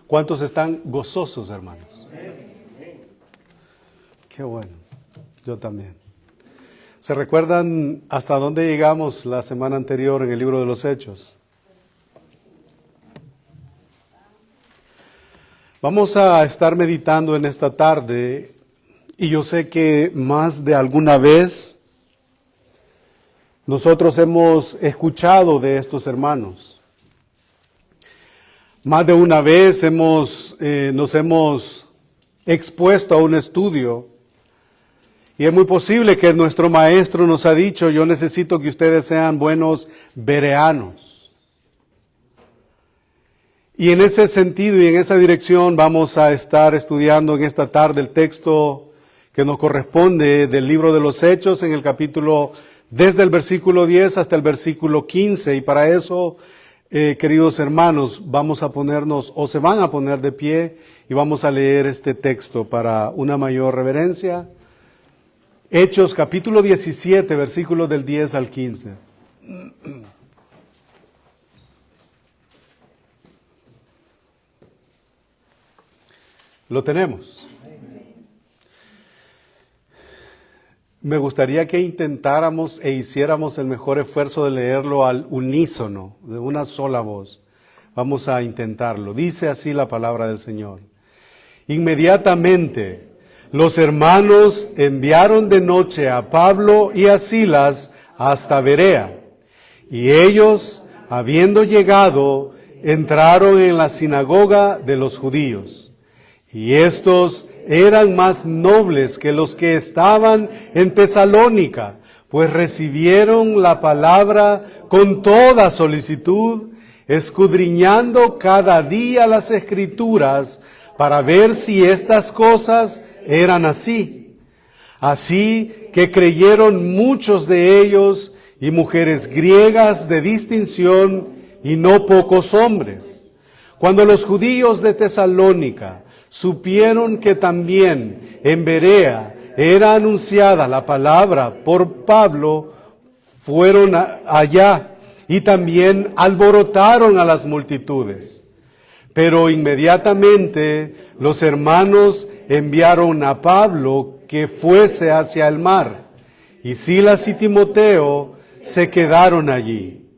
¿Cuántos están gozosos, hermanos? Qué bueno, yo también. ¿Se recuerdan hasta dónde llegamos la semana anterior en el libro de los Hechos? Vamos a estar meditando en esta tarde y yo sé que más de alguna vez nosotros hemos escuchado de estos hermanos. Más de una vez nos hemos expuesto a un estudio y es muy posible que nuestro maestro nos ha dicho: yo necesito que ustedes sean buenos bereanos. Y en ese sentido y en esa dirección vamos a estar estudiando en esta tarde el texto que nos corresponde del libro de los Hechos en el capítulo, desde el versículo 10 hasta el versículo 15. Y para eso, queridos hermanos, vamos a ponernos, o se van a poner de pie, y vamos a leer este texto para una mayor reverencia. Hechos capítulo 17, versículos del 10 al 15. Lo tenemos. Me gustaría que intentáramos e hiciéramos el mejor esfuerzo de leerlo al unísono, de una sola voz. Vamos a intentarlo. Dice así la palabra del Señor. Inmediatamente los hermanos enviaron de noche a Pablo y a Silas hasta Berea. Y ellos, habiendo llegado, entraron en la sinagoga de los judíos. Y estos eran más nobles que los que estaban en Tesalónica, pues recibieron la palabra con toda solicitud, escudriñando cada día las Escrituras para ver si estas cosas eran así. Así que creyeron muchos de ellos, y mujeres griegas de distinción, y no pocos hombres. Cuando los judíos de Tesalónica supieron que también en Berea era anunciada la palabra por Pablo, fueron allá y también alborotaron a las multitudes. Pero inmediatamente los hermanos enviaron a Pablo que fuese hacia el mar, y Silas y Timoteo se quedaron allí.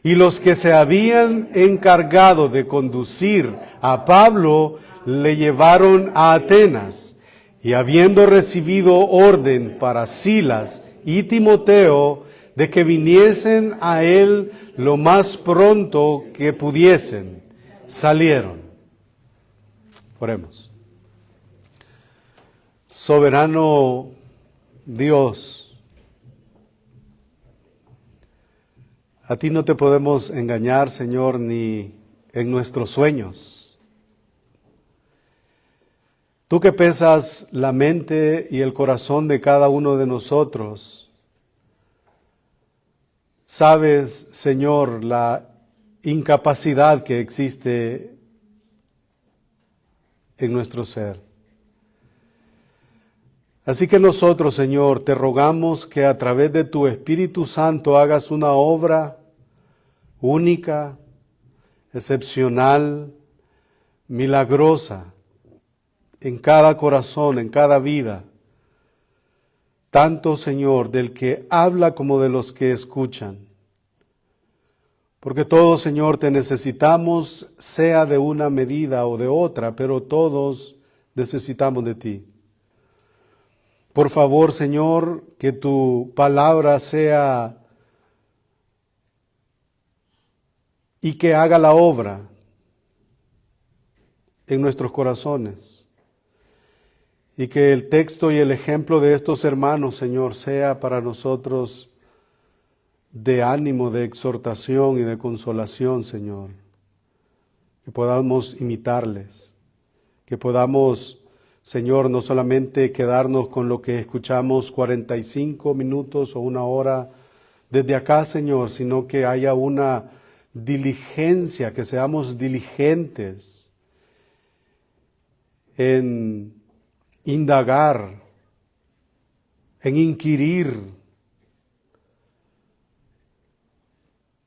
Y los que se habían encargado de conducir a Pablo le llevaron a Atenas, y habiendo recibido orden para Silas y Timoteo de que viniesen a él lo más pronto que pudiesen, salieron. Oremos. Soberano Dios, a ti no te podemos engañar, Señor, ni en nuestros sueños. Tú que pesas la mente y el corazón de cada uno de nosotros, sabes, Señor, la incapacidad que existe en nuestro ser. Así que nosotros, Señor, te rogamos que a través de tu Espíritu Santo hagas una obra única, excepcional, milagrosa, en cada corazón, en cada vida, tanto, Señor, del que habla como de los que escuchan. Porque todos, Señor, te necesitamos, sea de una medida o de otra, pero todos necesitamos de ti. Por favor, Señor, que tu palabra sea y que haga la obra en nuestros corazones. Y que el texto y el ejemplo de estos hermanos, Señor, sea para nosotros de ánimo, de exhortación y de consolación, Señor. Que podamos imitarles, que podamos, Señor, no solamente quedarnos con lo que escuchamos 45 minutos o una hora desde acá, Señor, sino que haya una diligencia, que seamos diligentes en indagar, en inquirir,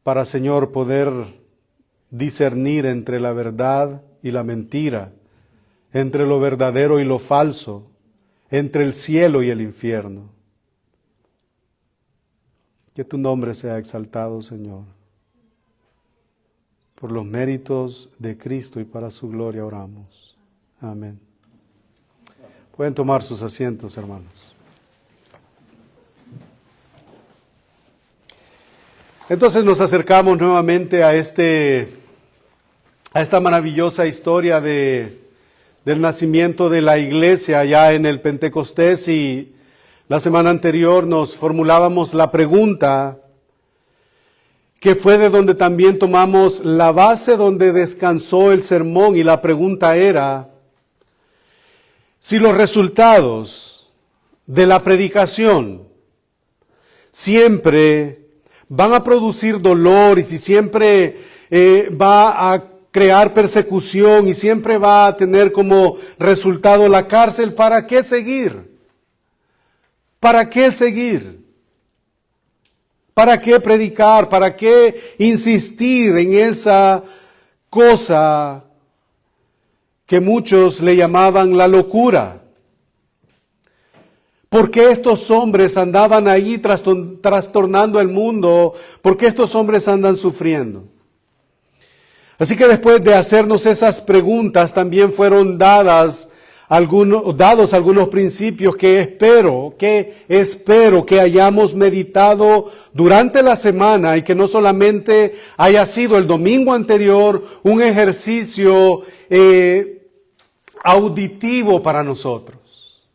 para, Señor, poder discernir entre la verdad y la mentira, entre lo verdadero y lo falso, entre el cielo y el infierno. Que tu nombre sea exaltado, Señor. Por los méritos de Cristo y para su gloria oramos. Amén. Pueden tomar sus asientos, hermanos. Entonces nos acercamos nuevamente a esta maravillosa historia del nacimiento de la iglesia allá en el Pentecostés, y la semana anterior nos formulábamos la pregunta que fue de donde también tomamos la base donde descansó el sermón, y la pregunta era si los resultados de la predicación siempre van a producir dolor, y si siempre va a crear persecución y siempre va a tener como resultado la cárcel, ¿para qué seguir? ¿Para qué seguir? ¿Para qué predicar? ¿Para qué insistir en esa cosa que muchos le llamaban la locura? ¿Por qué estos hombres andaban ahí trastornando el mundo? ¿Por qué estos hombres andan sufriendo? Así que después de hacernos esas preguntas, también fueron dados algunos principios que espero que hayamos meditado durante la semana, y que no solamente haya sido el domingo anterior un ejercicio auditivo para nosotros,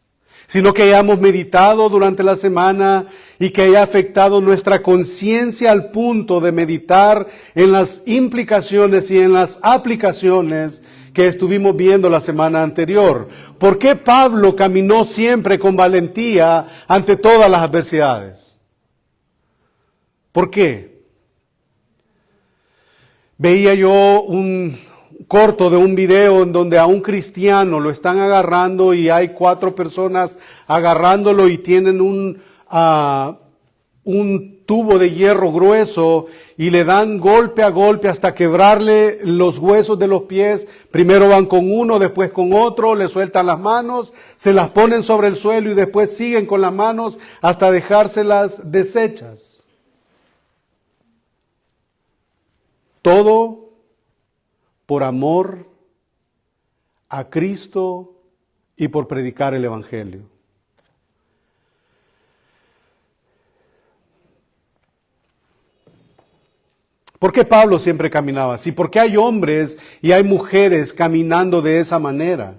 sino que hayamos meditado durante la semana y que haya afectado nuestra conciencia al punto de meditar en las implicaciones y en las aplicaciones que estuvimos viendo la semana anterior. ¿Por qué Pablo caminó siempre con valentía ante todas las adversidades? ¿Por qué? Veía yo un corto de un video en donde a un cristiano lo están agarrando, y hay 4 personas agarrándolo y tienen un tubo de hierro grueso y le dan golpe a golpe hasta quebrarle los huesos de los pies. Primero van con uno, después con otro, le sueltan las manos, se las ponen sobre el suelo y después siguen con las manos hasta dejárselas deshechas. Todo por amor a Cristo y por predicar el Evangelio. ¿Por qué Pablo siempre caminaba así? ¿Por qué hay hombres y hay mujeres caminando de esa manera?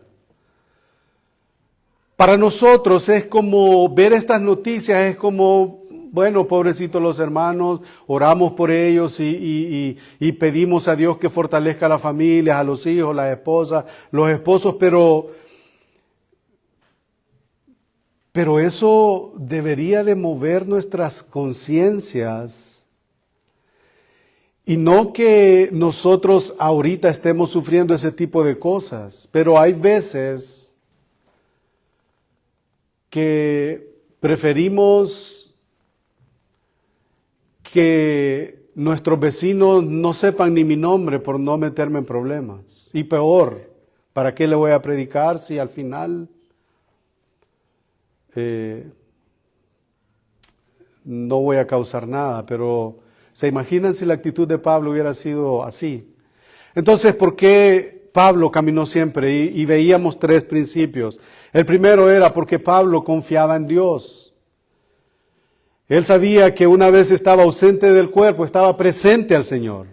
Para nosotros es como ver estas noticias, es como, bueno, pobrecitos los hermanos, oramos por ellos y pedimos a Dios que fortalezca a las familias, a los hijos, las esposas, los esposos, pero eso debería de mover nuestras conciencias. Y no que nosotros ahorita estemos sufriendo ese tipo de cosas, pero hay veces que preferimos que nuestros vecinos no sepan ni mi nombre por no meterme en problemas. Y peor, ¿para qué le voy a predicar si al final no voy a causar nada? Pero ¿se imaginan si la actitud de Pablo hubiera sido así? Entonces, ¿por qué Pablo caminó siempre? Y veíamos 3 principios. El primero era porque Pablo confiaba en Dios. Él sabía que una vez estaba ausente del cuerpo, estaba presente al Señor.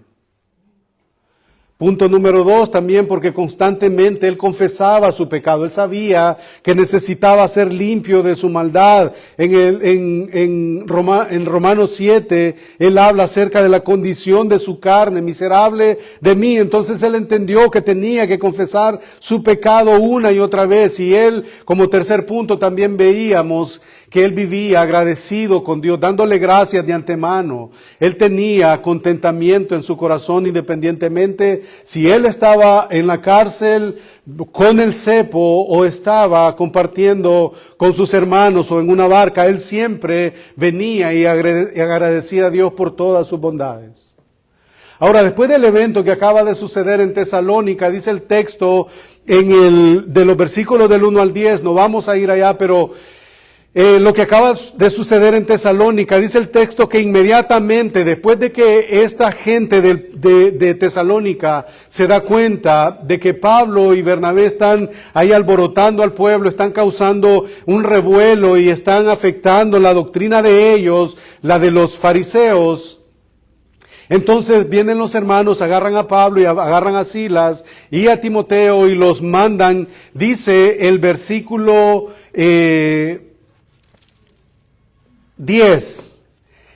Punto número 2, también porque constantemente él confesaba su pecado. Él sabía que necesitaba ser limpio de su maldad. En Romanos 7, él habla acerca de la condición de su carne, miserable de mí. Entonces él entendió que tenía que confesar su pecado una y otra vez. Y él, como tercer punto, también veíamos que él vivía agradecido con Dios, dándole gracias de antemano. Él tenía contentamiento en su corazón, independientemente si él estaba en la cárcel con el cepo o estaba compartiendo con sus hermanos o en una barca. Él siempre venía y agradecía a Dios por todas sus bondades. Ahora, después del evento que acaba de suceder en Tesalónica, dice el texto de los versículos del 1 al 10, no vamos a ir allá, pero lo que acaba de suceder en Tesalónica, dice el texto que inmediatamente después de que esta gente de Tesalónica se da cuenta de que Pablo y Bernabé están ahí alborotando al pueblo, están causando un revuelo y están afectando la doctrina de ellos, la de los fariseos, entonces vienen los hermanos, agarran a Pablo y agarran a Silas y a Timoteo y los mandan, dice el versículo 10.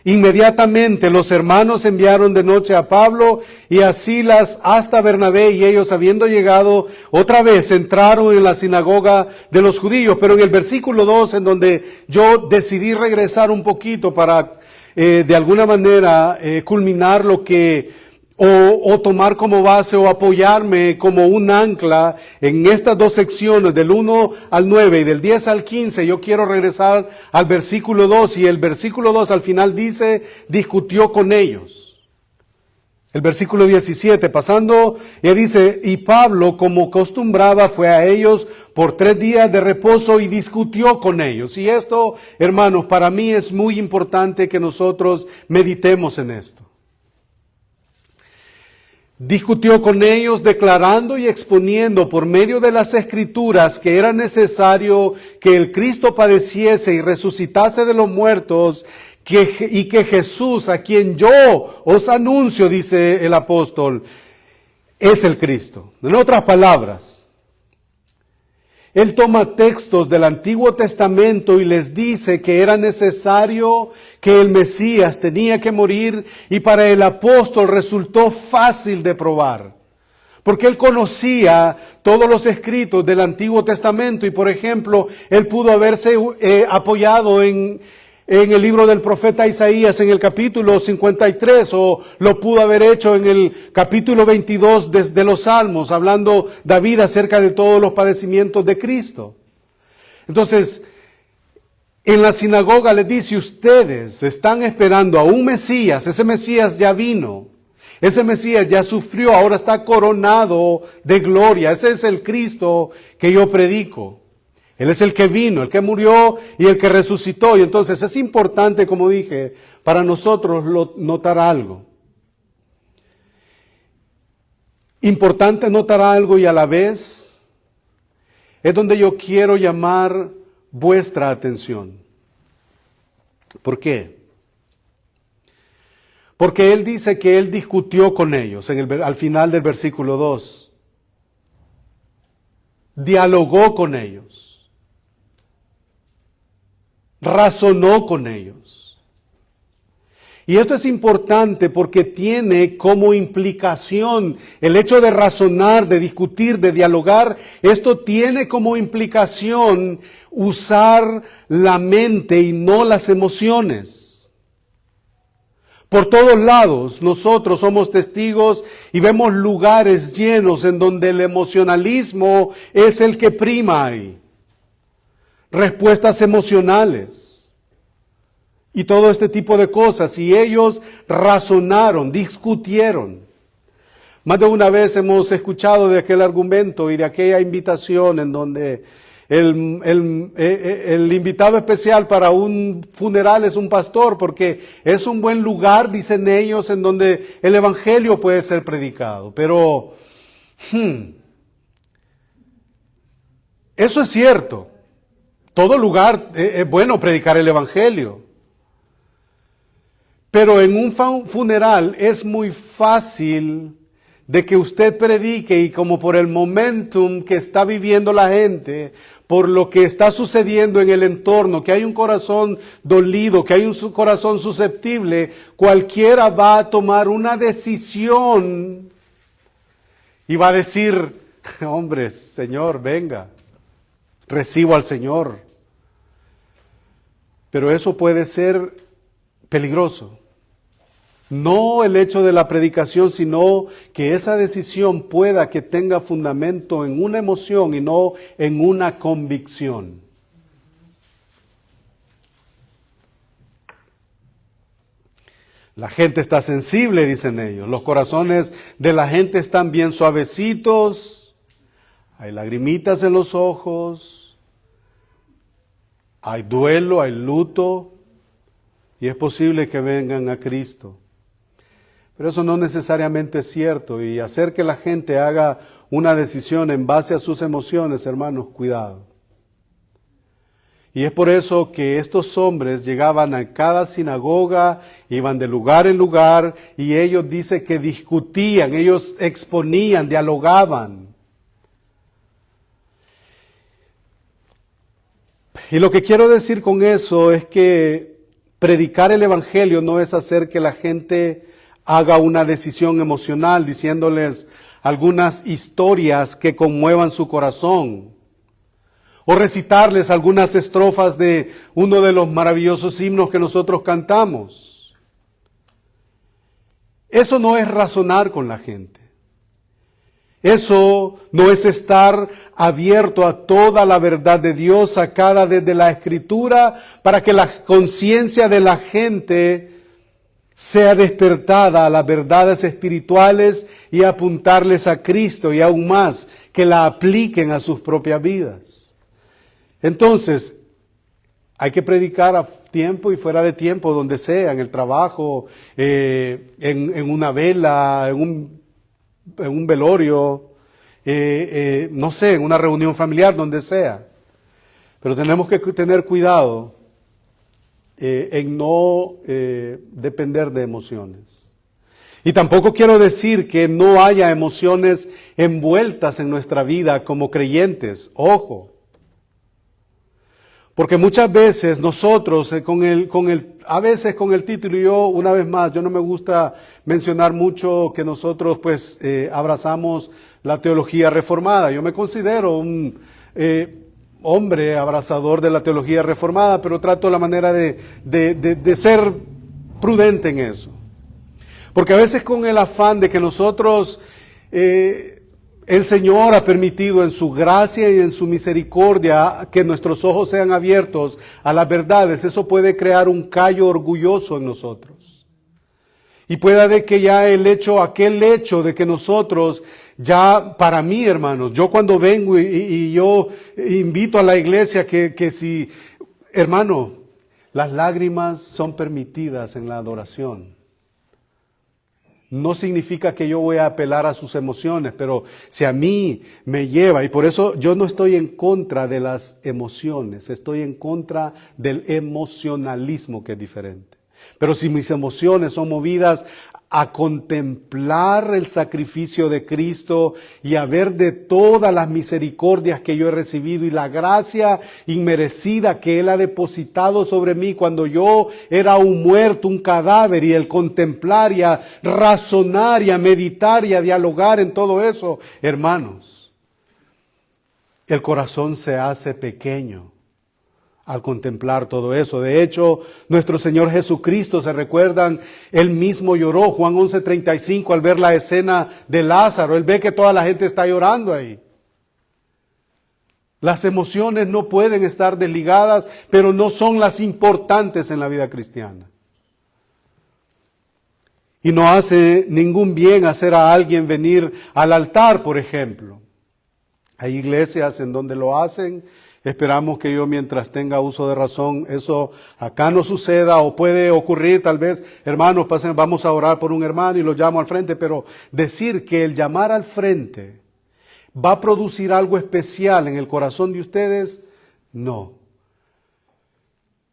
Inmediatamente los hermanos enviaron de noche a Pablo y a Silas hasta Bernabé, y ellos, habiendo llegado otra vez, entraron en la sinagoga de los judíos. Pero en el versículo 2, en donde yo decidí regresar un poquito para de alguna manera culminar lo que o tomar como base o apoyarme como un ancla en estas dos secciones, del 1 al 9 y del 10 al 15, yo quiero regresar al versículo 2, y el versículo 2 al final dice, discutió con ellos. El versículo 17, pasando, y dice, y Pablo, como acostumbraba, fue a ellos por 3 días de reposo y discutió con ellos. Y esto, hermanos, para mí es muy importante que nosotros meditemos en esto. Discutió con ellos, declarando y exponiendo por medio de las Escrituras que era necesario que el Cristo padeciese y resucitase de los muertos, y que Jesús, a quien yo os anuncio, dice el apóstol, es el Cristo. En otras palabras, él toma textos del Antiguo Testamento y les dice que era necesario que el Mesías tenía que morir, y para el apóstol resultó fácil de probar, porque él conocía todos los escritos del Antiguo Testamento, y por ejemplo, él pudo haberse apoyado en el libro del profeta Isaías en el capítulo 53, o lo pudo haber hecho en el capítulo 22 de los Salmos, hablando David acerca de todos los padecimientos de Cristo. Entonces, en la sinagoga les dice, ustedes están esperando a un Mesías, ese Mesías ya vino, ese Mesías ya sufrió, ahora está coronado de gloria, ese es el Cristo que yo predico. Él es el que vino, el que murió y el que resucitó. Y entonces es importante, como dije, para nosotros notar algo. Importante notar algo, y a la vez es donde yo quiero llamar vuestra atención. ¿Por qué? Porque él dice que él discutió con ellos al final del versículo 2. Dialogó con ellos. Razonó con ellos. Y esto es importante porque tiene como implicación el hecho de razonar, de discutir, de dialogar. Esto tiene como implicación usar la mente y no las emociones. Por todos lados nosotros somos testigos y vemos lugares llenos en donde el emocionalismo es el que prima ahí. Respuestas emocionales y todo este tipo de cosas, y ellos razonaron, discutieron. Más de una vez hemos escuchado de aquel argumento y de aquella invitación en donde el invitado especial para un funeral es un pastor, porque es un buen lugar, dicen ellos, en donde el evangelio puede ser predicado. Pero eso es cierto. Todo lugar es bueno predicar el evangelio. Pero en un funeral es muy fácil de que usted predique, y como por el momentum que está viviendo la gente, por lo que está sucediendo en el entorno, que hay un corazón dolido, que hay un corazón susceptible, cualquiera va a tomar una decisión y va a decir, hombre, Señor, venga. Recibo al Señor. Pero eso puede ser peligroso. No el hecho de la predicación, sino que esa decisión pueda que tenga fundamento en una emoción y no en una convicción. La gente está sensible, dicen ellos. Los corazones de la gente están bien suavecitos. Hay lagrimitas en los ojos. Hay duelo, hay luto. Y es posible que vengan a Cristo. Pero eso no necesariamente es cierto. Y hacer que la gente haga una decisión en base a sus emociones, hermanos, cuidado. Y es por eso que estos hombres llegaban a cada sinagoga, iban de lugar en lugar, y ellos dicen que discutían, ellos exponían, dialogaban. Y lo que quiero decir con eso es que predicar el Evangelio no es hacer que la gente haga una decisión emocional, diciéndoles algunas historias que conmuevan su corazón. O recitarles algunas estrofas de uno de los maravillosos himnos que nosotros cantamos. Eso no es razonar con la gente. Eso no es estar abierto a toda la verdad de Dios sacada desde la Escritura para que la conciencia de la gente sea despertada a las verdades espirituales y apuntarles a Cristo y aún más, que la apliquen a sus propias vidas. Entonces, hay que predicar a tiempo y fuera de tiempo, donde sea, en el trabajo, en una vela, en un velorio, no sé, en una reunión familiar, donde sea. Pero tenemos que tener cuidado en no depender de emociones. Y tampoco quiero decir que no haya emociones envueltas en nuestra vida como creyentes. Ojo. Porque muchas veces nosotros, a veces con el título, y yo una vez más, yo no me gusta mencionar mucho que nosotros pues abrazamos la teología reformada. Yo me considero un hombre abrazador de la teología reformada, pero trato la manera de ser prudente en eso. Porque a veces con el afán de que nosotros... el Señor ha permitido en su gracia y en su misericordia que nuestros ojos sean abiertos a las verdades. Eso puede crear un callo orgulloso en nosotros. Y puede que ya aquel hecho de que nosotros, ya para mí, hermanos, yo cuando vengo y yo invito a la iglesia que si, hermano, las lágrimas son permitidas en la adoración. No significa que yo voy a apelar a sus emociones, pero si a mí me lleva, y por eso yo no estoy en contra de las emociones, estoy en contra del emocionalismo, que es diferente. Pero si mis emociones son movidas a contemplar el sacrificio de Cristo y a ver de todas las misericordias que yo he recibido y la gracia inmerecida que Él ha depositado sobre mí cuando yo era un muerto, un cadáver, y el contemplar y a razonar y a meditar y a dialogar en todo eso, hermanos, el corazón se hace pequeño al contemplar todo eso. De hecho, nuestro Señor Jesucristo, se recuerdan, Él mismo lloró, Juan 11:35, al ver la escena de Lázaro. Él ve que toda la gente está llorando ahí. Las emociones no pueden estar desligadas, pero no son las importantes en la vida cristiana. Y no hace ningún bien hacer a alguien venir al altar, por ejemplo. Hay iglesias en donde lo hacen. Esperamos que yo, mientras tenga uso de razón, eso acá no suceda, o puede ocurrir tal vez, hermanos, pasen, vamos a orar por un hermano y lo llamo al frente, pero decir que el llamar al frente va a producir algo especial en el corazón de ustedes, no.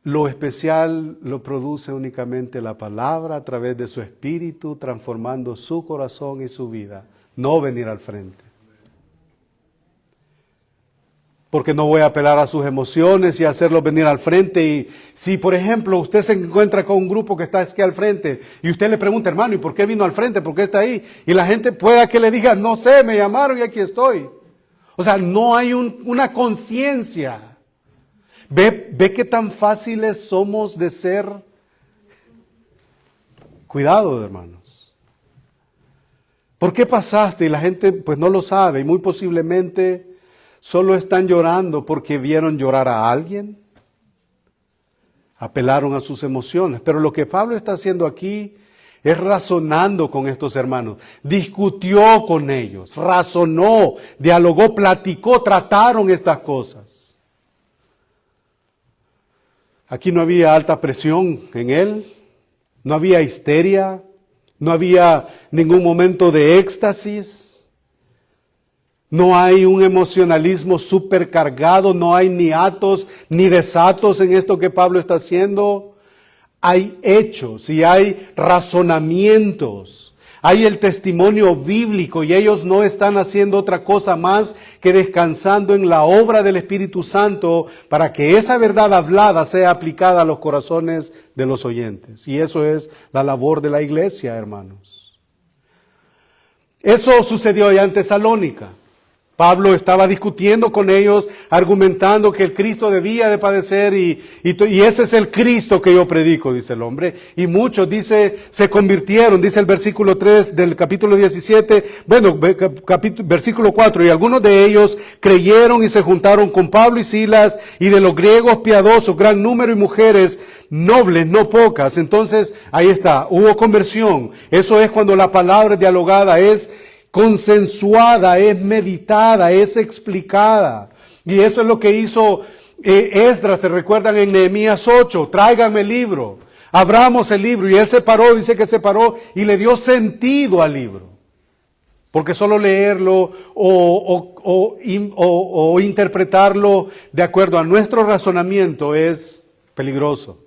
Lo especial lo produce únicamente la palabra a través de su espíritu, transformando su corazón y su vida, no venir al frente. Porque no voy a apelar a sus emociones y hacerlos venir al frente. Y si, por ejemplo, usted se encuentra con un grupo que está aquí al frente y usted le pregunta, hermano, ¿y por qué vino al frente? ¿Por qué está ahí? Y la gente pueda que le diga, no sé, me llamaron y aquí estoy. O sea, no hay una conciencia. ¿Ve qué tan fáciles somos de ser? Cuidado, hermanos. ¿Por qué pasaste? Y la gente pues no lo sabe, y muy posiblemente solo están llorando porque vieron llorar a alguien. Apelaron a sus emociones. Pero lo que Pablo está haciendo aquí es razonando con estos hermanos. Discutió con ellos, razonó, dialogó, platicó, trataron estas cosas. Aquí no había alta presión en él, no había histeria, no había ningún momento de éxtasis, no hay un emocionalismo supercargado, no hay ni atos ni desatos en esto que Pablo está haciendo. Hay hechos y hay razonamientos, hay el testimonio bíblico y ellos no están haciendo otra cosa más que descansando en la obra del Espíritu Santo para que esa verdad hablada sea aplicada a los corazones de los oyentes. Y eso es la labor de la iglesia, hermanos. Eso sucedió allá en Tesalónica. Pablo estaba discutiendo con ellos, argumentando que el Cristo debía de padecer y ese es el Cristo que yo predico, dice el hombre. Y muchos, dice, se convirtieron, dice el versículo 3 del capítulo 17, versículo 4, y algunos de ellos creyeron y se juntaron con Pablo y Silas, y de los griegos piadosos, gran número y mujeres nobles, no pocas. Entonces, ahí está, hubo conversión. Eso es cuando la palabra dialogada es consensuada, es meditada, es explicada. Y eso es lo que hizo Esdras, se recuerdan en Nehemías 8, tráigame el libro, abramos el libro, y él se paró, dice que se paró y le dio sentido al libro. Porque solo leerlo o interpretarlo de acuerdo a nuestro razonamiento es peligroso.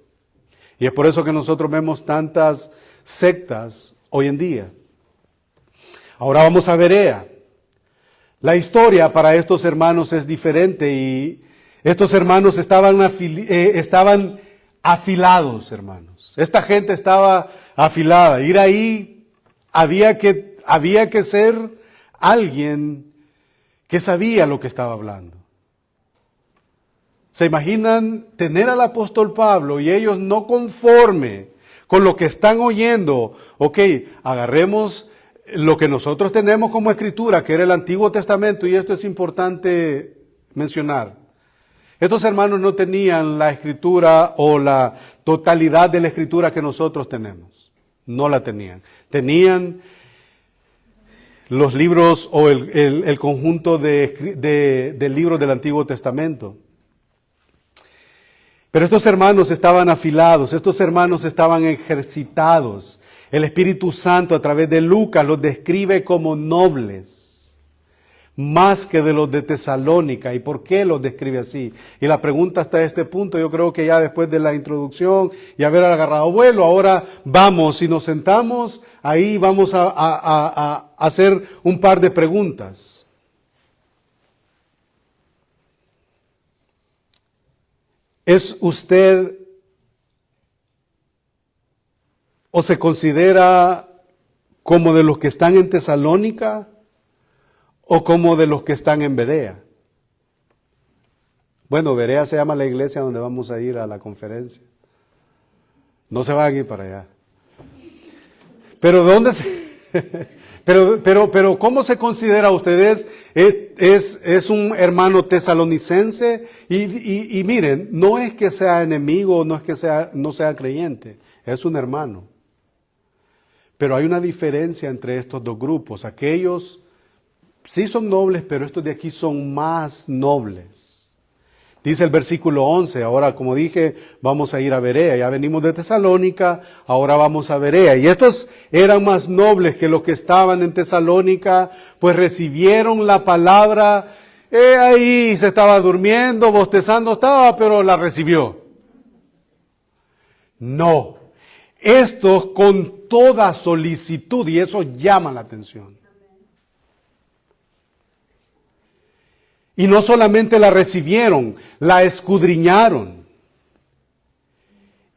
Y es por eso que nosotros vemos tantas sectas hoy en día. Ahora vamos a Berea. La historia para estos hermanos es diferente y estos hermanos estaban afilados, hermanos. Esta gente estaba afilada. Ir ahí había que ser alguien que sabía lo que estaba hablando. ¿Se imaginan tener al apóstol Pablo y ellos no conforme con lo que están oyendo? Ok, agarremos lo que nosotros tenemos como escritura, que era el Antiguo Testamento, y esto es importante mencionar. Estos hermanos no tenían la escritura o la totalidad de la escritura que nosotros tenemos. No la tenían. Tenían los libros o el conjunto de libros del Antiguo Testamento. Pero estos hermanos estaban afilados, estos hermanos estaban ejercitados. El Espíritu Santo a través de Lucas los describe como nobles, más que de los de Tesalónica. ¿Y por qué los describe así? Y la pregunta hasta este punto, yo creo que ya después de la introducción y haber agarrado vuelo, ahora vamos, si nos sentamos, ahí vamos a hacer un par de preguntas. ¿Es usted o se considera como de los que están en Tesalónica o como de los que están en Berea? Bueno, Berea se llama la iglesia donde vamos a ir a la conferencia. No se van a ir para allá. Pero ¿dónde se... Pero ¿cómo se considera ustedes? ¿Es un hermano tesalonicense? Y miren, no es que sea enemigo, no es que no sea creyente, es un hermano. Pero hay una diferencia entre estos dos grupos. Aquellos sí son nobles, pero estos de aquí son más nobles. Dice el versículo 11, ahora como dije, vamos a ir a Berea. Ya venimos de Tesalónica, ahora vamos a Berea. Y estos eran más nobles que los que estaban en Tesalónica, pues recibieron la palabra. Ahí se estaba durmiendo, bostezando estaba, pero la recibió. No. Estos con toda solicitud, y eso llama la atención. Y no solamente la recibieron, la escudriñaron.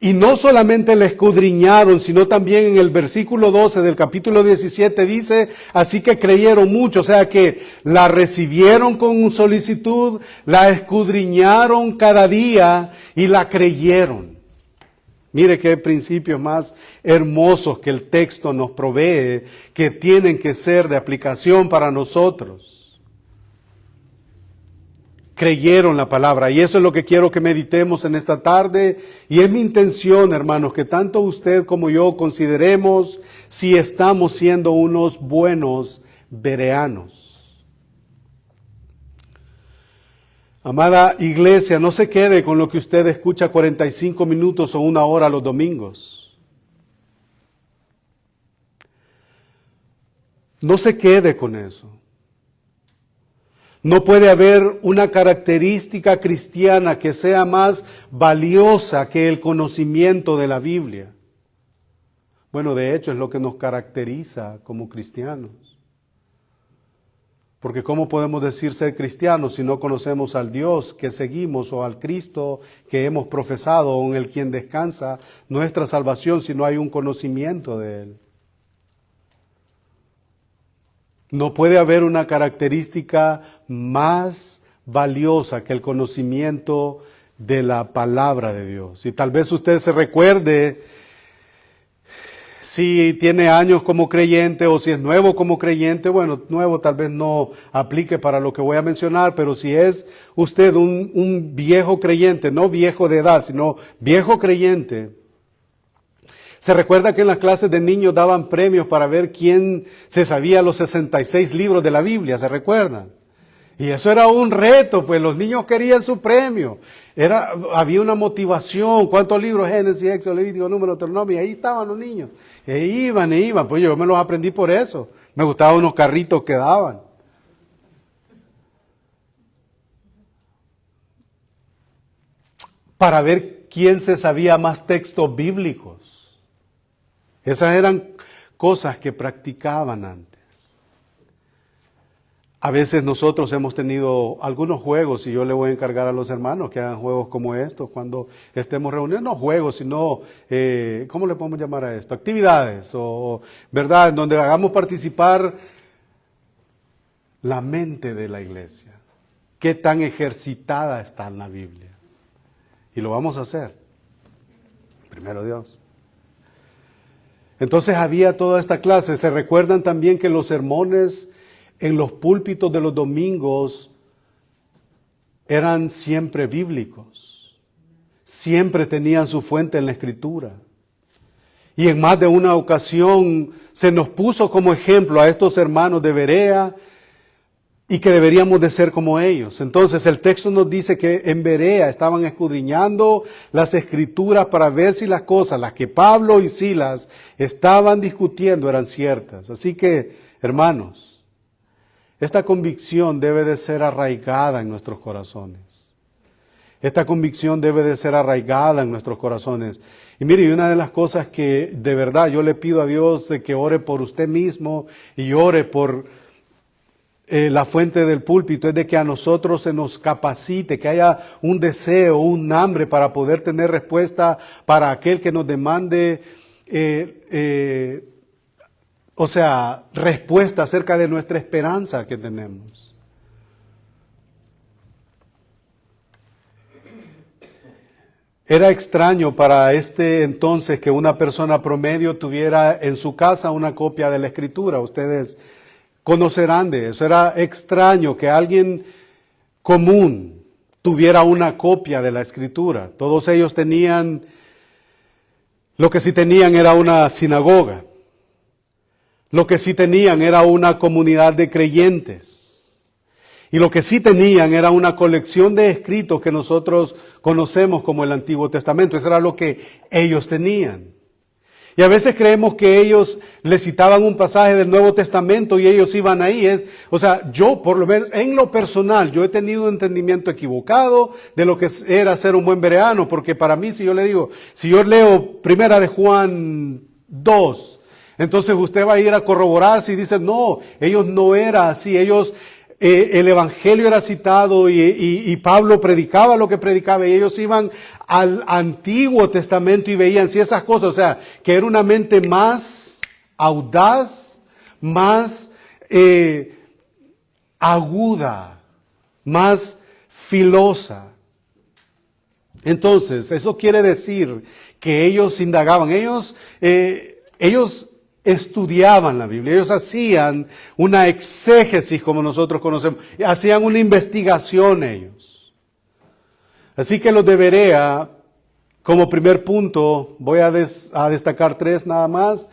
Y no solamente la escudriñaron, sino también en el versículo 12 del capítulo 17 dice, así que creyeron mucho, o sea que la recibieron con solicitud, la escudriñaron cada día y la creyeron. Mire qué principios más hermosos que el texto nos provee, que tienen que ser de aplicación para nosotros. creyeron la palabra. Y eso es lo que quiero que meditemos en esta tarde. Y es mi intención, hermanos, que tanto usted como yo consideremos si estamos siendo unos buenos bereanos. Amada iglesia, no se quede con lo que usted escucha 45 minutos o 1 hora los domingos. No se quede con eso. No puede haber una característica cristiana que sea más valiosa que el conocimiento de la Biblia. Bueno, de hecho es lo que nos caracteriza como cristianos. Porque ¿cómo podemos decir ser cristianos si no conocemos al Dios que seguimos o al Cristo que hemos profesado o en el quien descansa nuestra salvación si no hay un conocimiento de Él? No puede haber una característica más valiosa que el conocimiento de la palabra de Dios. Y tal vez usted se recuerde si tiene años como creyente o si es nuevo como creyente. Bueno, nuevo tal vez no aplique para lo que voy a mencionar, pero si es usted un viejo creyente, no viejo de edad, sino viejo creyente, se recuerda que en las clases de niños daban premios para ver quién se sabía los 66 libros de la Biblia, ¿se recuerdan? Y eso era un reto, pues los niños querían su premio. Había una motivación. ¿Cuántos libros? Génesis, Éxodo, Levítico, Número, Deuteronomio. Ahí estaban los niños. E iban. Pues yo me los aprendí por eso. Me gustaban unos carritos que daban. Para ver quién se sabía más textos bíblicos. Esas eran cosas que practicaban antes. A veces nosotros hemos tenido algunos juegos y yo le voy a encargar a los hermanos que hagan juegos como estos cuando estemos reunidos. No juegos, sino, ¿cómo le podemos llamar a esto? Actividades, ¿verdad? En donde hagamos participar la mente de la iglesia. Qué tan ejercitada está en la Biblia. Y lo vamos a hacer. Primero Dios. Entonces había toda esta clase. Se recuerdan también que los sermones en los púlpitos de los domingos eran siempre bíblicos. Siempre tenían su fuente en la Escritura. Y en más de una ocasión se nos puso como ejemplo a estos hermanos de Berea y que deberíamos de ser como ellos. Entonces el texto nos dice que en Berea estaban escudriñando las Escrituras para ver si las cosas, las que Pablo y Silas estaban discutiendo, eran ciertas. Así que, hermanos, esta convicción debe de ser arraigada en nuestros corazones. Esta convicción debe de ser arraigada en nuestros corazones. Y mire, una de las cosas que de verdad yo le pido a Dios de que ore por usted mismo y ore por la fuente del púlpito, es de que a nosotros se nos capacite, que haya un deseo, un hambre para poder tener respuesta para aquel que nos demande respuesta acerca de nuestra esperanza que tenemos. Era extraño para este entonces que una persona promedio tuviera en su casa una copia de la Escritura. Ustedes conocerán de eso. Era extraño que alguien común tuviera una copia de la Escritura. Todos ellos tenían, lo que sí tenían era una sinagoga. Lo que sí tenían era una comunidad de creyentes. Y lo que sí tenían era una colección de escritos que nosotros conocemos como el Antiguo Testamento. Eso era lo que ellos tenían. Y a veces creemos que ellos le citaban un pasaje del Nuevo Testamento y ellos iban ahí. Yo por lo menos en lo personal, yo he tenido un entendimiento equivocado de lo que era ser un buen bereano. Porque para mí, si yo leo Primera de Juan 2, entonces usted va a ir a corroborar si dice, no, ellos no era así, el Evangelio era citado y Pablo predicaba lo que predicaba y ellos iban al Antiguo Testamento y veían si esas cosas, que era una mente más audaz, más aguda, más filosa. Entonces, eso quiere decir que ellos indagaban, ellos estudiaban la Biblia, ellos hacían una exégesis como nosotros conocemos, hacían una investigación ellos. Así que los de Berea, como primer punto, voy a destacar 3 nada más,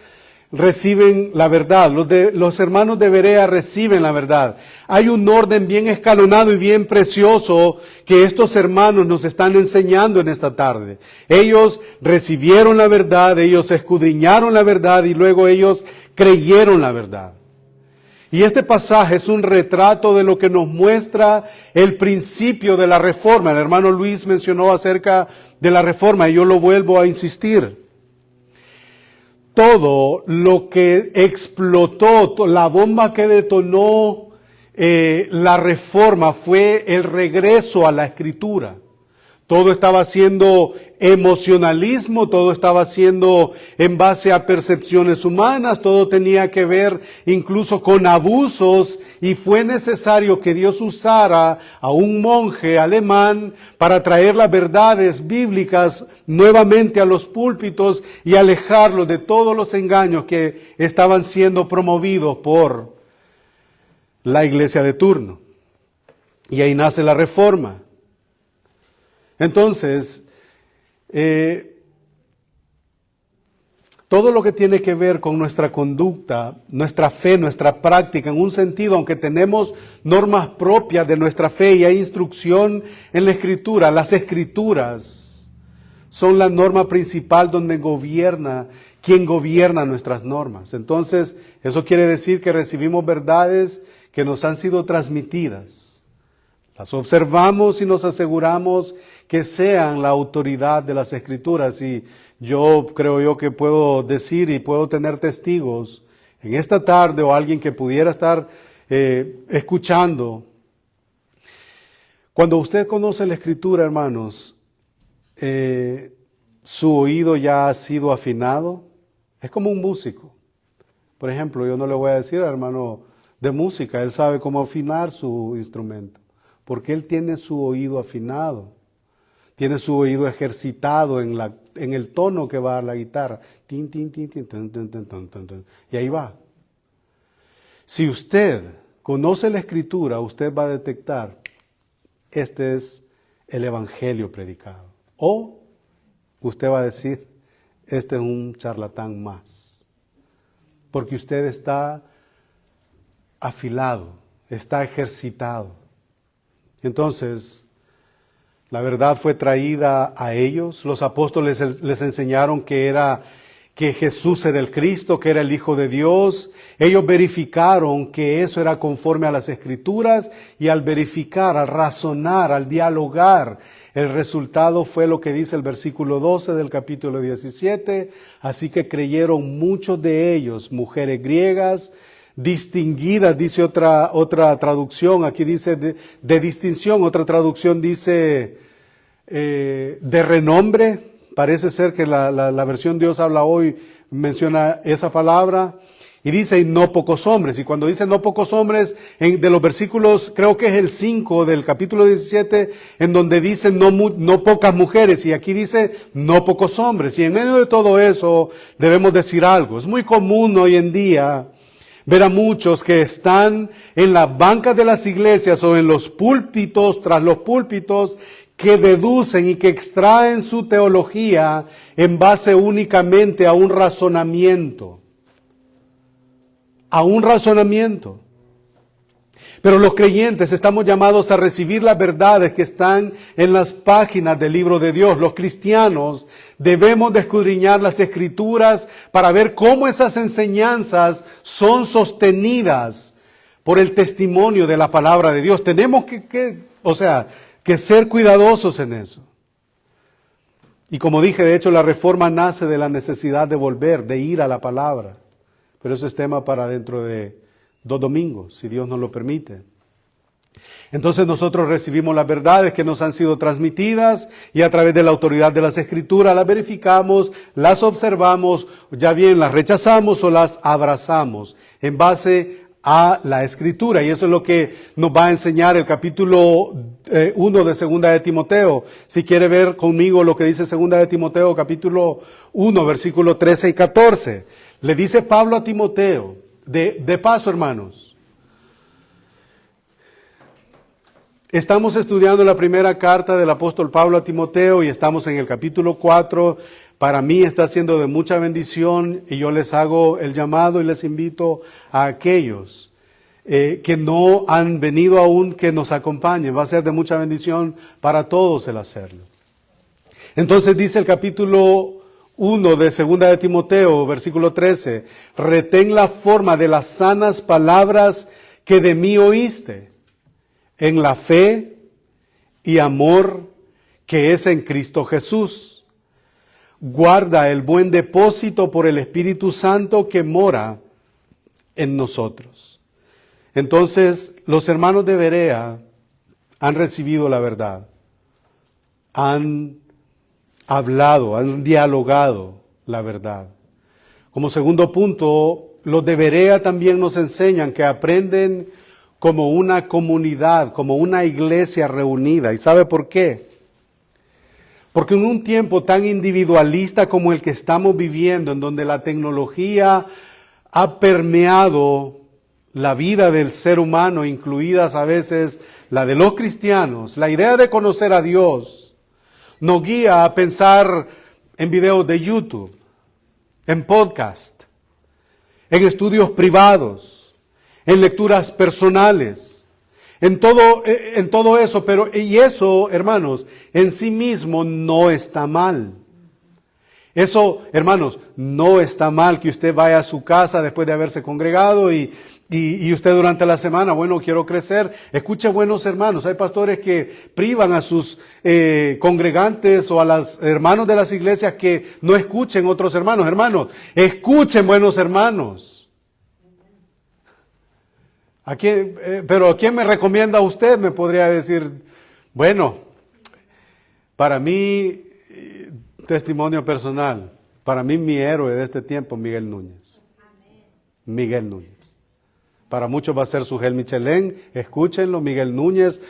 reciben la verdad. Los hermanos de Berea reciben la verdad. Hay un orden bien escalonado y bien precioso que estos hermanos nos están enseñando en esta tarde. Ellos recibieron la verdad, ellos escudriñaron la verdad y luego ellos creyeron la verdad. Y este pasaje es un retrato de lo que nos muestra el principio de la reforma. El hermano Luis mencionó acerca de la reforma y yo lo vuelvo a insistir. Todo lo que explotó, la bomba que detonó la reforma fue el regreso a la Escritura. Todo estaba siendo emocionalismo, todo estaba siendo en base a percepciones humanas, todo tenía que ver incluso con abusos y fue necesario que Dios usara a un monje alemán para traer las verdades bíblicas nuevamente a los púlpitos y alejarlos de todos los engaños que estaban siendo promovidos por la iglesia de turno. Y ahí nace la reforma. Entonces, todo lo que tiene que ver con nuestra conducta, nuestra fe, nuestra práctica, en un sentido, aunque tenemos normas propias de nuestra fe y hay instrucción en la Escritura, las Escrituras son la norma principal donde quien gobierna nuestras normas. Entonces, eso quiere decir que recibimos verdades que nos han sido transmitidas. Las observamos y nos aseguramos que sean la autoridad de las Escrituras. Y yo creo que puedo decir y puedo tener testigos en esta tarde o alguien que pudiera estar escuchando. Cuando usted conoce la Escritura, hermanos, su oído ya ha sido afinado. Es como un músico. Por ejemplo, yo no le voy a decir al hermano de música, él sabe cómo afinar su instrumento. Porque él tiene su oído afinado, tiene su oído ejercitado en el tono que va a dar la guitarra. Tin, tin, tin, tin, tin, tin, tin, tin, tin, tin. Y ahí va. Si usted conoce la Escritura, usted va a detectar, este es el Evangelio predicado. O usted va a decir, este es un charlatán más. Porque usted está afilado, está ejercitado. Entonces, la verdad fue traída a ellos. Los apóstoles les enseñaron que Jesús era el Cristo, que era el Hijo de Dios. Ellos verificaron que eso era conforme a las Escrituras y al verificar, al razonar, al dialogar, el resultado fue lo que dice el versículo 12 del capítulo 17. Así que creyeron muchos de ellos, mujeres griegas, distinguidas, dice otra traducción, aquí dice de distinción, otra traducción dice de renombre, parece ser que la versión Dios habla hoy menciona esa palabra, y dice y no pocos hombres, y cuando dice no pocos hombres, de los versículos, creo que es el 5 del capítulo 17, en donde dice no pocas mujeres, y aquí dice no pocos hombres, y en medio de todo eso debemos decir algo. Es muy común hoy en día ver a muchos que están en las bancas de las iglesias o en los púlpitos, tras los púlpitos, que deducen y que extraen su teología en base únicamente a un razonamiento. A un razonamiento. Pero los creyentes estamos llamados a recibir las verdades que están en las páginas del libro de Dios. Los cristianos debemos de escudriñar las Escrituras para ver cómo esas enseñanzas son sostenidas por el testimonio de la palabra de Dios. Tenemos que ser cuidadosos en eso. Y como dije, de hecho, la reforma nace de la necesidad de volver, de ir a la palabra. Pero eso es tema para dentro de 2 domingos, si Dios nos lo permite. Entonces nosotros recibimos las verdades que nos han sido transmitidas y a través de la autoridad de las Escrituras las verificamos, las observamos, ya bien las rechazamos o las abrazamos en base a la Escritura. Y eso es lo que nos va a enseñar el capítulo 1 de Segunda de Timoteo. Si quiere ver conmigo lo que dice Segunda de Timoteo, capítulo 1, versículos 13 y 14. Le dice Pablo a Timoteo, de paso, hermanos, Estamos estudiando la primera carta del apóstol Pablo a Timoteo y estamos en el capítulo 4. Para mí está siendo de mucha bendición y yo les hago el llamado y les invito a aquellos que no han venido aún que nos acompañen. Va a ser de mucha bendición para todos el hacerlo. Entonces dice el capítulo 1 de 2 de Timoteo, versículo 13, retén la forma de las sanas palabras que de mí oíste, en la fe y amor que es en Cristo Jesús. Guarda el buen depósito por el Espíritu Santo que mora en nosotros. Entonces, los hermanos de Berea han recibido la verdad, han hablado, han dialogado la verdad. Como segundo punto, los de Berea también nos enseñan que aprenden como una comunidad, como una iglesia reunida. ¿Y sabe por qué? Porque en un tiempo tan individualista como el que estamos viviendo, en donde la tecnología ha permeado la vida del ser humano, incluidas a veces la de los cristianos, la idea de conocer a Dios nos guía a pensar en videos de YouTube, en podcast, en estudios privados, en lecturas personales, en todo eso, y eso, hermanos, en sí mismo no está mal. Eso, hermanos, no está mal que usted vaya a su casa después de haberse congregado y usted durante la semana, bueno, quiero crecer, escuche buenos hermanos. Hay pastores que privan a sus congregantes o a los hermanos de las iglesias que no escuchen otros hermanos. Hermanos, escuchen buenos hermanos. Pero ¿a quién me recomienda usted? Me podría decir, bueno, para mí, testimonio personal, para mí mi héroe de este tiempo, Miguel Núñez. Miguel Núñez. Para muchos va a ser Sugel Michelén, escúchenlo, Miguel Núñez,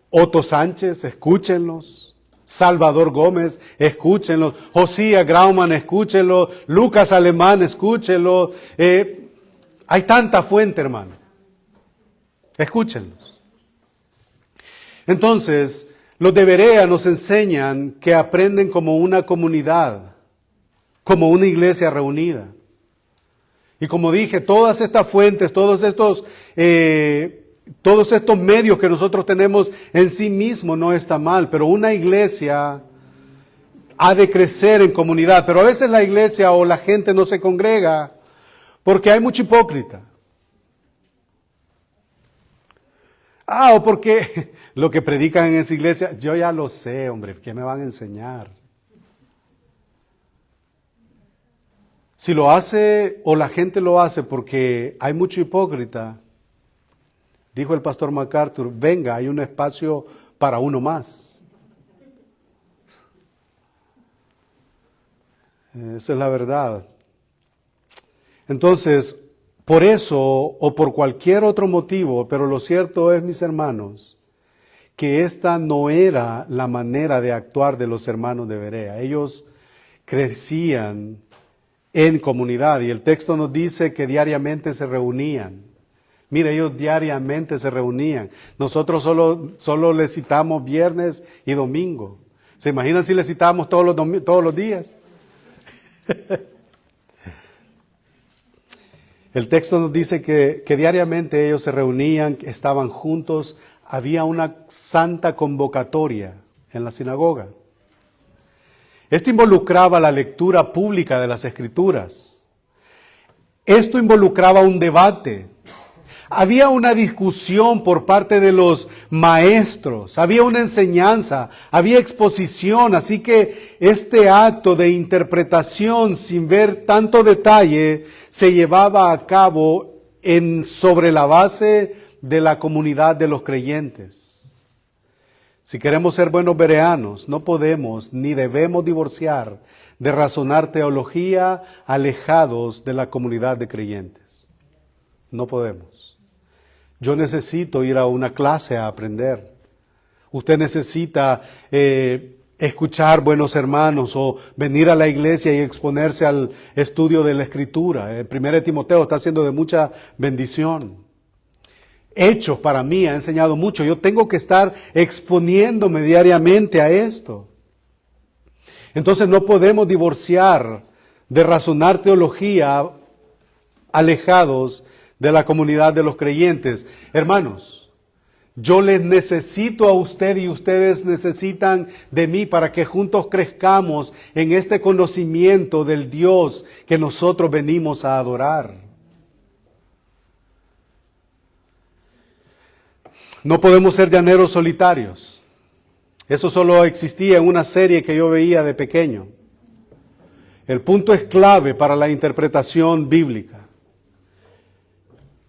Otto Sánchez, escúchenlos, Salvador Gómez, escúchenlos, Josía Grauman, escúchenlo, Lucas Alemán, escúchenlo. Hay tanta fuente, hermano. Escúchenlos. Entonces, los de Berea nos enseñan que aprenden como una comunidad, como una iglesia reunida. Y como dije, todas estas fuentes, todos estos medios que nosotros tenemos en sí mismo no está mal, pero una iglesia ha de crecer en comunidad. Pero a veces la iglesia o la gente no se congrega porque hay mucho hipócrita. O porque lo que predican en esa iglesia, yo ya lo sé, hombre, ¿qué me van a enseñar? Si lo hace o la gente lo hace porque hay mucho hipócrita, dijo el pastor MacArthur, venga, hay un espacio para uno más. Esa es la verdad. Entonces, por eso o por cualquier otro motivo, pero lo cierto es, mis hermanos, que esta no era la manera de actuar de los hermanos de Berea. Ellos crecían en comunidad y el texto nos dice que diariamente se reunían. Mire, ellos diariamente se reunían. Nosotros solo les citamos viernes y domingo. ¿Se imaginan si les citábamos todos los días? El texto nos dice que diariamente ellos se reunían, estaban juntos, había una santa convocatoria en la sinagoga. Esto involucraba la lectura pública de las Escrituras. Esto involucraba un debate. Había una discusión por parte de los maestros, había una enseñanza, había exposición, así que este acto de interpretación sin ver tanto detalle se llevaba a cabo sobre la base de la comunidad de los creyentes. Si queremos ser buenos bereanos, no podemos ni debemos divorciar de razonar teología alejados de la comunidad de creyentes. No podemos. Yo necesito ir a una clase a aprender. Usted necesita escuchar buenos hermanos o venir a la iglesia y exponerse al estudio de la Escritura. El 1 Timoteo está siendo de mucha bendición. Hechos para mí ha enseñado mucho. Yo tengo que estar exponiéndome diariamente a esto. Entonces no podemos divorciar de razonar teología alejados de la comunidad de los creyentes. Hermanos, yo les necesito a usted y ustedes necesitan de mí para que juntos crezcamos en este conocimiento del Dios que nosotros venimos a adorar. No podemos ser llaneros solitarios. Eso solo existía en una serie que yo veía de pequeño. El punto es clave para la interpretación bíblica.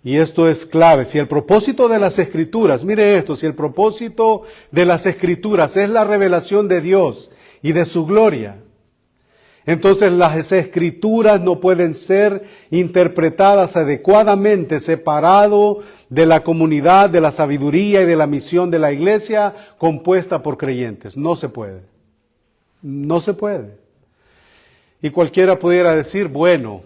Y esto es clave. Si el propósito de las Escrituras, mire esto, si el propósito de las Escrituras es la revelación de Dios y de su gloria, entonces las Escrituras no pueden ser interpretadas adecuadamente, separado de la comunidad, de la sabiduría y de la misión de la iglesia compuesta por creyentes. No se puede. No se puede. Y cualquiera pudiera decir, bueno,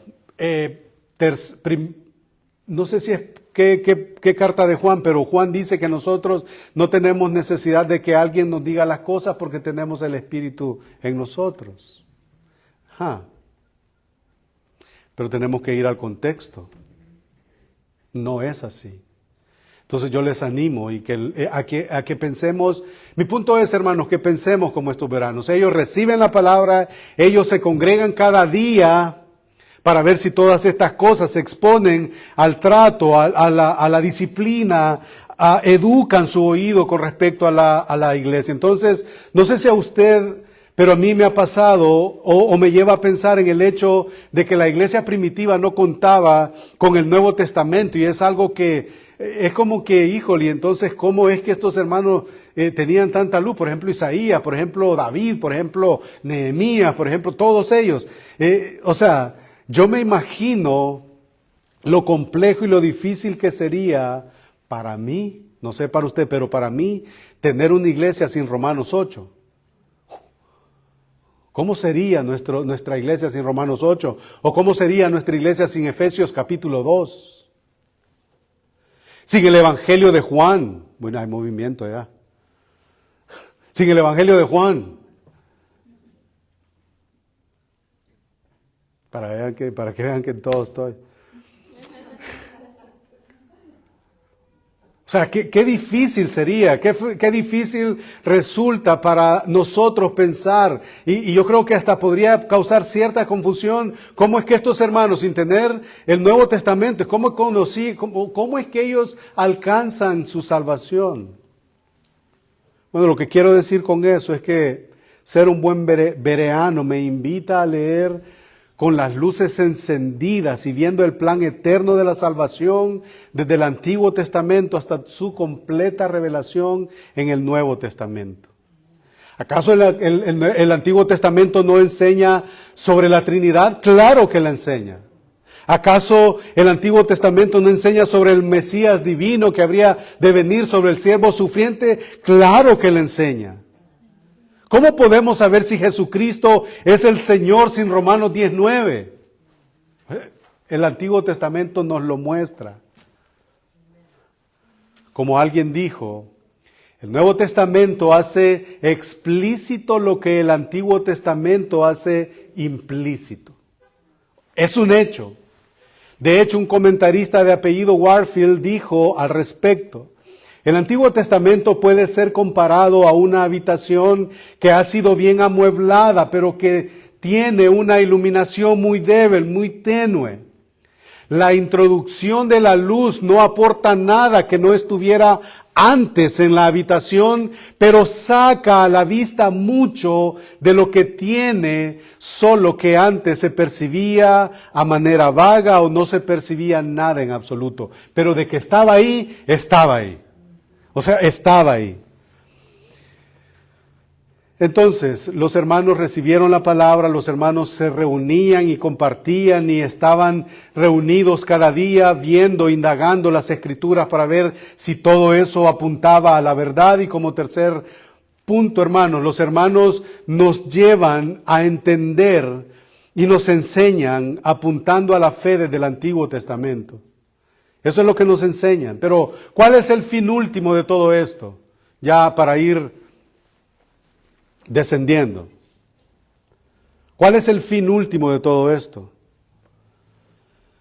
no sé si es qué carta de Juan, pero Juan dice que nosotros no tenemos necesidad de que alguien nos diga las cosas porque tenemos el Espíritu en nosotros. Pero tenemos que ir al contexto. No es así. Entonces yo les animo y a que pensemos. Mi punto es, hermanos, que pensemos como estos veranos. Ellos reciben la palabra, ellos se congregan cada día para ver si todas estas cosas se exponen al trato, a la disciplina, educan su oído con respecto a la iglesia. Entonces, no sé si a usted, pero a mí me ha pasado o me lleva a pensar en el hecho de que la iglesia primitiva no contaba con el Nuevo Testamento, y es algo que es como que, híjole, entonces, ¿cómo es que estos hermanos tenían tanta luz? Por ejemplo, Isaías, por ejemplo, David, por ejemplo, Nehemías, por ejemplo, todos ellos. Yo me imagino lo complejo y lo difícil que sería para mí, no sé para usted, pero para mí, tener una iglesia sin Romanos 8. ¿Cómo sería nuestra iglesia sin Romanos 8? ¿O cómo sería nuestra iglesia sin Efesios capítulo 2? Sin el Evangelio de Juan. Bueno, hay movimiento ya. Sin el Evangelio de Juan. Para que vean que en todo estoy. O sea, qué difícil sería, qué difícil resulta para nosotros pensar, y yo creo que hasta podría causar cierta confusión, cómo es que estos hermanos, sin tener el Nuevo Testamento, cómo es que ellos alcanzan su salvación. Bueno, lo que quiero decir con eso es que ser un buen bereano me invita a leer con las luces encendidas y viendo el plan eterno de la salvación desde el Antiguo Testamento hasta su completa revelación en el Nuevo Testamento. ¿Acaso el Antiguo Testamento no enseña sobre la Trinidad? Claro que la enseña. ¿Acaso el Antiguo Testamento no enseña sobre el Mesías divino que habría de venir sobre el siervo sufriente? Claro que la enseña. ¿Cómo podemos saber si Jesucristo es el Señor sin Romanos 10:9? El Antiguo Testamento nos lo muestra. Como alguien dijo, el Nuevo Testamento hace explícito lo que el Antiguo Testamento hace implícito. Es un hecho. De hecho, un comentarista de apellido Warfield dijo al respecto: el Antiguo Testamento puede ser comparado a una habitación que ha sido bien amueblada, pero que tiene una iluminación muy débil, muy tenue. La introducción de la luz no aporta nada que no estuviera antes en la habitación, pero saca a la vista mucho de lo que tiene, solo que antes se percibía a manera vaga o no se percibía nada en absoluto. Pero de que estaba ahí, estaba ahí. O sea, estaba ahí. Entonces, los hermanos recibieron la palabra, los hermanos se reunían y compartían y estaban reunidos cada día viendo, indagando las Escrituras para ver si todo eso apuntaba a la verdad. Y como tercer punto, hermanos, los hermanos nos llevan a entender y nos enseñan apuntando a la fe desde el Antiguo Testamento. Eso es lo que nos enseñan. Pero, ¿cuál es el fin último de todo esto? Ya para ir descendiendo. ¿Cuál es el fin último de todo esto?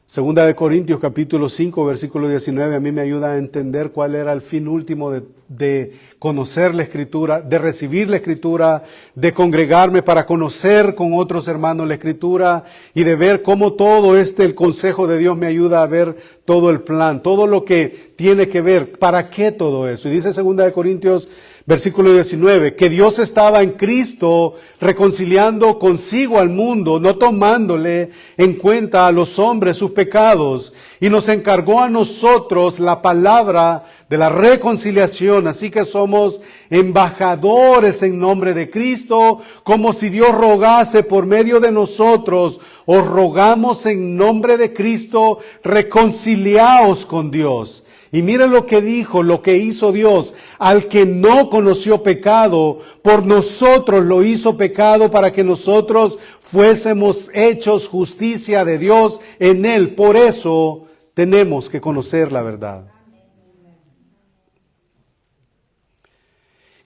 Segunda de Corintios capítulo 5, versículo 19, a mí me ayuda a entender cuál era el fin último de conocer la Escritura, de recibir la Escritura, de congregarme para conocer con otros hermanos la Escritura y de ver cómo todo el consejo de Dios me ayuda a ver todo el plan, todo lo que tiene que ver, ¿para qué todo eso? Y dice Segunda de Corintios versículo 19, que Dios estaba en Cristo reconciliando consigo al mundo, no tomándole en cuenta a los hombres sus pecados, y nos encargó a nosotros la palabra de la reconciliación. Así que somos embajadores en nombre de Cristo, como si Dios rogase por medio de nosotros. Os rogamos en nombre de Cristo, reconciliaos con Dios. Y miren lo que dijo, lo que hizo Dios. Al que no conoció pecado, por nosotros lo hizo pecado para que nosotros fuésemos hechos justicia de Dios en él. Por eso tenemos que conocer la verdad.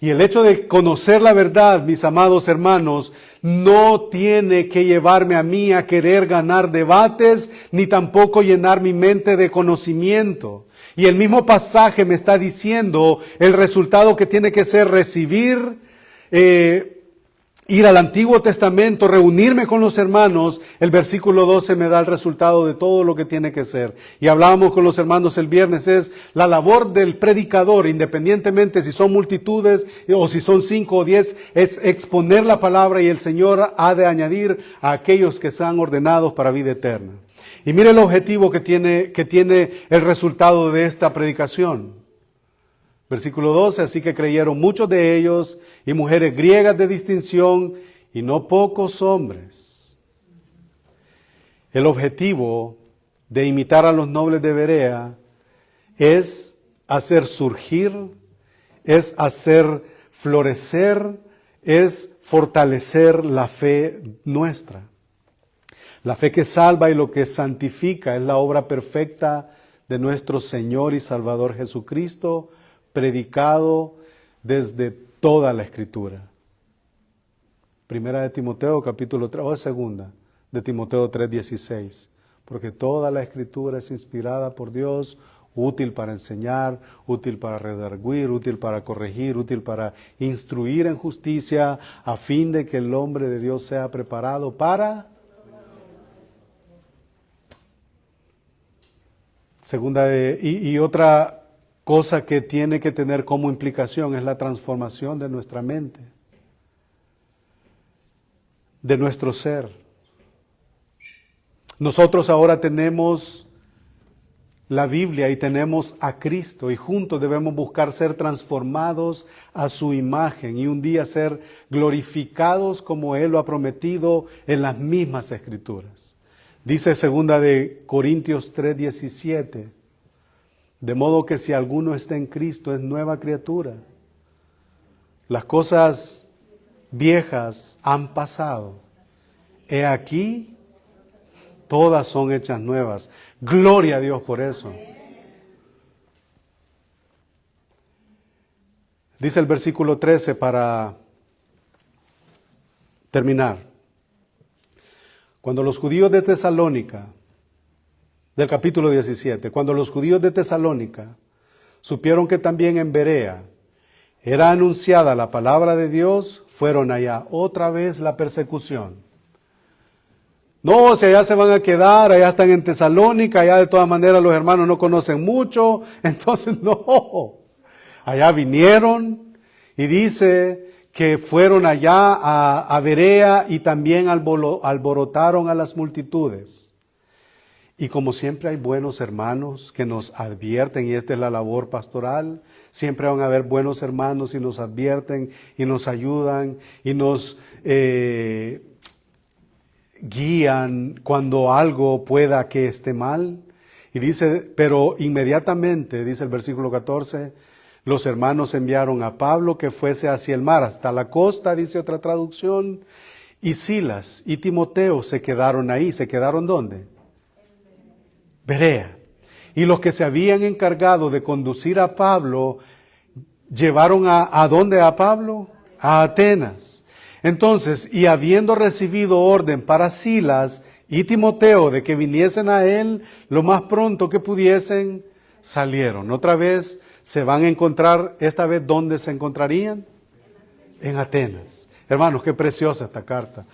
Y el hecho de conocer la verdad, mis amados hermanos, no tiene que llevarme a mí a querer ganar debates, ni tampoco llenar mi mente de conocimiento. Y el mismo pasaje me está diciendo el resultado que tiene que ser recibir, ir al Antiguo Testamento, reunirme con los hermanos. El versículo 12 me da el resultado de todo lo que tiene que ser. Y hablábamos con los hermanos el viernes, es la labor del predicador, independientemente si son multitudes o si son 5 o 10, es exponer la palabra y el Señor ha de añadir a aquellos que sean ordenados para vida eterna. Y mire el objetivo que tiene el resultado de esta predicación. Versículo 12, así que creyeron muchos de ellos y mujeres griegas de distinción y no pocos hombres. El objetivo de imitar a los nobles de Berea es hacer surgir, es hacer florecer, es fortalecer la fe nuestra. La fe que salva y lo que santifica es la obra perfecta de nuestro Señor y Salvador Jesucristo, predicado desde toda la Escritura. Primera de Timoteo capítulo 3, o segunda de Timoteo 3:16. Porque toda la Escritura es inspirada por Dios, útil para enseñar, útil para redarguir, útil para corregir, útil para instruir en justicia, a fin de que el hombre de Dios sea preparado para... Y otra cosa que tiene que tener como implicación es la transformación de nuestra mente, de nuestro ser. Nosotros ahora tenemos la Biblia y tenemos a Cristo y juntos debemos buscar ser transformados a su imagen y un día ser glorificados como Él lo ha prometido en las mismas Escrituras. Dice segunda de Corintios 3:17, de modo que si alguno está en Cristo es nueva criatura. Las cosas viejas han pasado. He aquí, todas son hechas nuevas. Gloria a Dios por eso. Dice el versículo 13 para terminar. Cuando los judíos de Tesalónica, del capítulo 17, cuando los judíos de Tesalónica supieron que también en Berea era anunciada la palabra de Dios, fueron allá otra vez la persecución. No, si allá se van a quedar, allá están en Tesalónica, allá de todas maneras los hermanos no conocen mucho, entonces no. Allá vinieron y dice que fueron allá a Berea y también alborotaron a las multitudes. Y como siempre hay buenos hermanos que nos advierten, y esta es la labor pastoral, siempre van a haber buenos hermanos y nos advierten y nos ayudan y nos guían cuando algo pueda que esté mal. Y dice, pero inmediatamente, dice el versículo 14, los hermanos enviaron a Pablo que fuese hacia el mar, hasta la costa, dice otra traducción, y Silas y Timoteo se quedaron ahí. ¿Se quedaron dónde? Berea. Y los que se habían encargado de conducir a Pablo, llevaron ¿a dónde a Pablo? A Atenas. Entonces, y habiendo recibido orden para Silas y Timoteo de que viniesen a él lo más pronto que pudiesen, salieron. Otra vez se van a encontrar, esta vez, ¿dónde se encontrarían? En Atenas. Hermanos, qué preciosa esta carta.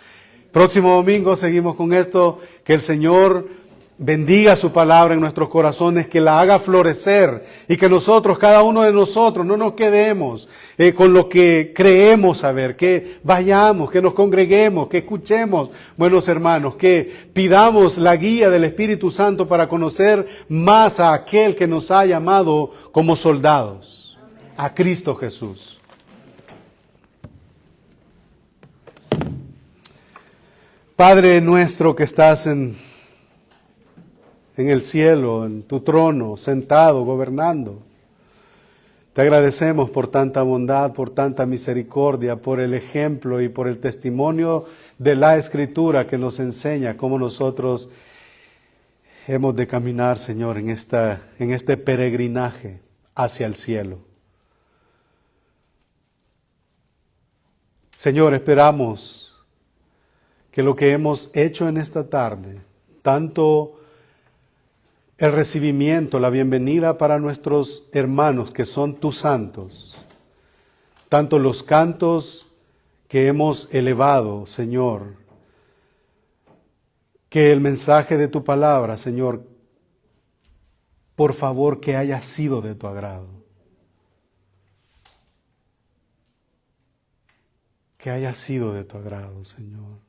Próximo domingo seguimos con esto. Que el Señor bendiga su palabra en nuestros corazones, que la haga florecer y que nosotros, cada uno de nosotros, no nos quedemos con lo que creemos saber, que vayamos, que nos congreguemos, que escuchemos, buenos hermanos, que pidamos la guía del Espíritu Santo para conocer más a aquel que nos ha llamado como soldados, a Cristo Jesús. Padre nuestro que estás en el cielo, en tu trono, sentado, gobernando. Te agradecemos por tanta bondad, por tanta misericordia, por el ejemplo y por el testimonio de la Escritura que nos enseña cómo nosotros hemos de caminar, Señor, en este peregrinaje hacia el cielo. Señor, esperamos que lo que hemos hecho en esta tarde, tanto el recibimiento, la bienvenida para nuestros hermanos que son tus santos, tanto los cantos que hemos elevado, Señor, que el mensaje de tu palabra, Señor, por favor que haya sido de tu agrado, que haya sido de tu agrado, Señor.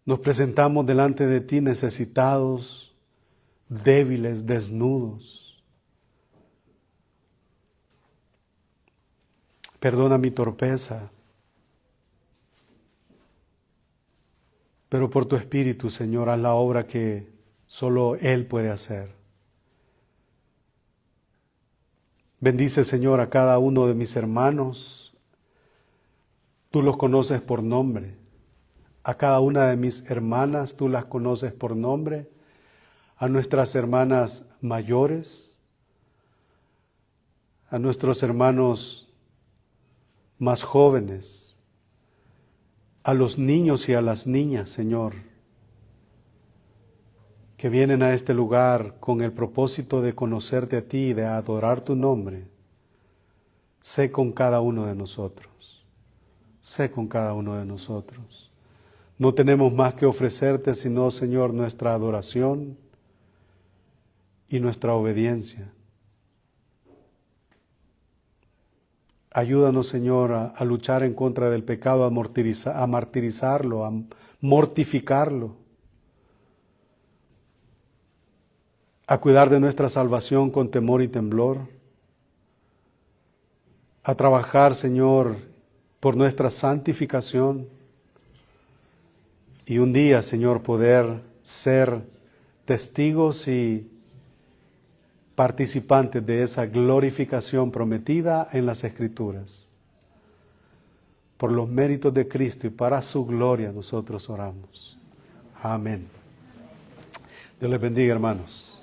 Nos presentamos delante de ti necesitados, débiles, desnudos. Perdona mi torpeza, pero por tu Espíritu, Señor, haz la obra que solo Él puede hacer. Bendice, Señor, a cada uno de mis hermanos. Tú los conoces por nombre. A cada una de mis hermanas, tú las conoces por nombre. A nuestras hermanas mayores, a nuestros hermanos más jóvenes, a los niños y a las niñas, Señor, que vienen a este lugar con el propósito de conocerte a ti y de adorar tu nombre. Sé con cada uno de nosotros. Sé con cada uno de nosotros. No tenemos más que ofrecerte, sino, Señor, nuestra adoración y nuestra obediencia. Ayúdanos, Señor, a luchar en contra del pecado, a martirizarlo, a mortificarlo, a cuidar de nuestra salvación con temor y temblor, a trabajar, Señor, por nuestra santificación. Y un día, Señor, poder ser testigos y participantes de esa glorificación prometida en las Escrituras. Por los méritos de Cristo y para su gloria nosotros oramos. Amén. Dios les bendiga, hermanos.